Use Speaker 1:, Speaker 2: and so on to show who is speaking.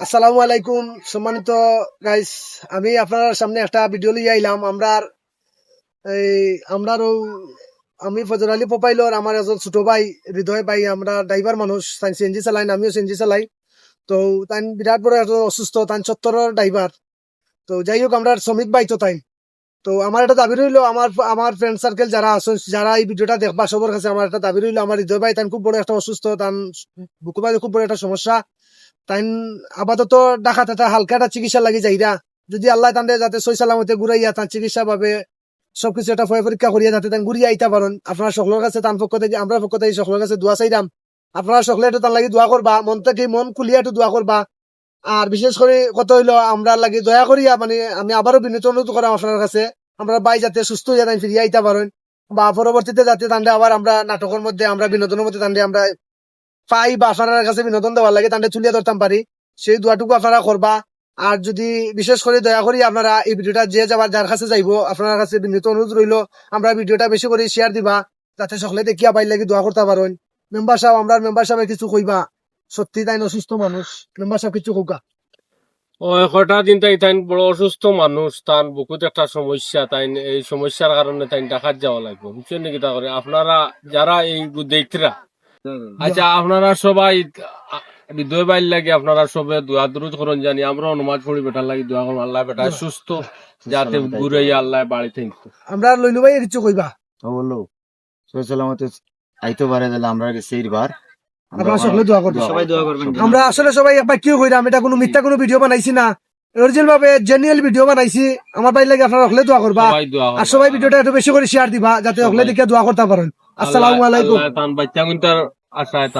Speaker 1: আসসালামু আলাইকুম সম্মানিত গাইস, আমি আপনার সামনে একটা ভিডিও লিয়ে আইলাম। এই আমরার আমি ফজর আলী পোপাইলর আমার একজন ছোট ভাই হৃদয় ভাই, আমরা ড্রাইভার মানুষ, তাই সিএনজি চালাই, আমিও সিএনজি চালাই। তো তাই বিরাট বড় একজন অসুস্থ, তাই চত্বরের ড্রাইভার। তো যাই হোক, আমরা শ্রমিক ভাই তো তাই। তো আমার একটা দাবি রইলো, আমার আমার ফ্রেন্ড সার্কেল যারা আছে, যারা এই ভিডিওটা দেখবা, সবার কাছে আমার একটা দাবি রইলো, আমার হৃদয় ভাই তাই খুব বড় একটা অসুস্থ, তার বুকু ভাই খুব বড় একটা সমস্যা। তাই আপাতত ডাকাত একটা হালকা একটা চিকিৎসা লাগি যাইরা, যদি আল্লাহ তান্ডে যাতে সই সালামতে ঘুরাইয়া তার চিকিৎসা ভাবে সবকিছু একটা পরীক্ষা করিয়া যাতে তান ঘুরিয়ে আইতে পারেন। আপনারা সকলের কাছে তার পক্ষ থেকে, আমরা পক্ষ থেকে সকলের কাছে দোয়া চাইলাম। আপনারা সকলে একটু তার লাগি দোয়া করবা, মন থেকে মন খুলিয়া একটু দোয়া করবা। আর বিশেষ করে কত হইলো, আমরা লাগি দয়া করিয়া, মানে আমি আবারও বিনীত অনুরোধ করাম আপনার কাছে, আমরা বাই যাতে সুস্থ হইয়া তাই ফিরিয়ে আইতে পারেন, বা পরবর্তীতে যাতে তান্ডে আবার আমরা নাটকের মধ্যে, আমরা বিনোদনের মধ্যে তান্ডে আমরা পাই, বা আপনার কাছে বিনোদন দেওয়ার লাগে তান্ডে তুলিয়া ধরতাম পারি, সেই দোয়াটুকু আপনারা করবা। আর যদি বিশেষ করে দয়া করি আপনারা এই ভিডিওটা যে যাবার যার কাছে যাইবো, আপনার কাছে বিনীত অনুরোধ রইলো, আমরা ভিডিওটা বেশি করে শেয়ার দিবা, যাতে সকলে দেখিয়া পাই লাগি দোয়া করতে পারেন। মেম্বার সাহেব, আমরা মেম্বার সাহেব কিছু কইবা? সত্যি তাই অসুস্থ মানুষ, মেম্বার সাহেব কিছু কৌকা।
Speaker 2: ও হঠাৎ দিন তাই বড় অসুস্থ মানুষ, তার বহুত একটা সমস্যা, তাই এই সমস্যার কারণে তাই ডাকাত যাওয়া লাগবে, বুঝছেন নাকি? তা করে আপনারা যারা এই দেখরা, আচ্ছা আপনারা সবাই হৃদয় বাইর লাগে, আপনারা সবে দোয়া দরুদ করুন, জানি আমরা নমাজ পড়ি, বেটার লাগি দোয়া করুন, আল্লাহ বেটা সুস্থ যাতে ঘুরে আল্লাহ বাড়িতে।
Speaker 1: আমরা লইলু ভাই কিছু কইবা?
Speaker 3: বললো সালামতে আইতে পারে, তাহলে আমরা গেছি এইবার।
Speaker 1: আপনারা সকলে দোয়া করবেন,
Speaker 3: সবাই দোয়া করবেন।
Speaker 1: আমরা আসলে সবাই একবার কেউ কইরাম, এটা কোনো মিথ্যা কোনো ভিডিও বানাইছি না, অরিজিনাল ভাবে জেনুইন ভিডিও বানাইছি। আমার ভাই লাগে আপনারা সকলে দোয়া করবা,
Speaker 2: সবাই দোয়া
Speaker 1: আর সবাই ভিডিওটা একটু বেশি করে শেয়ার দিবা, যাতে সকলে দেখে দোয়া করতে পারেন। আসসালামু আলাইকুম।
Speaker 2: আল্লাহ তান বাচ্চা আশায়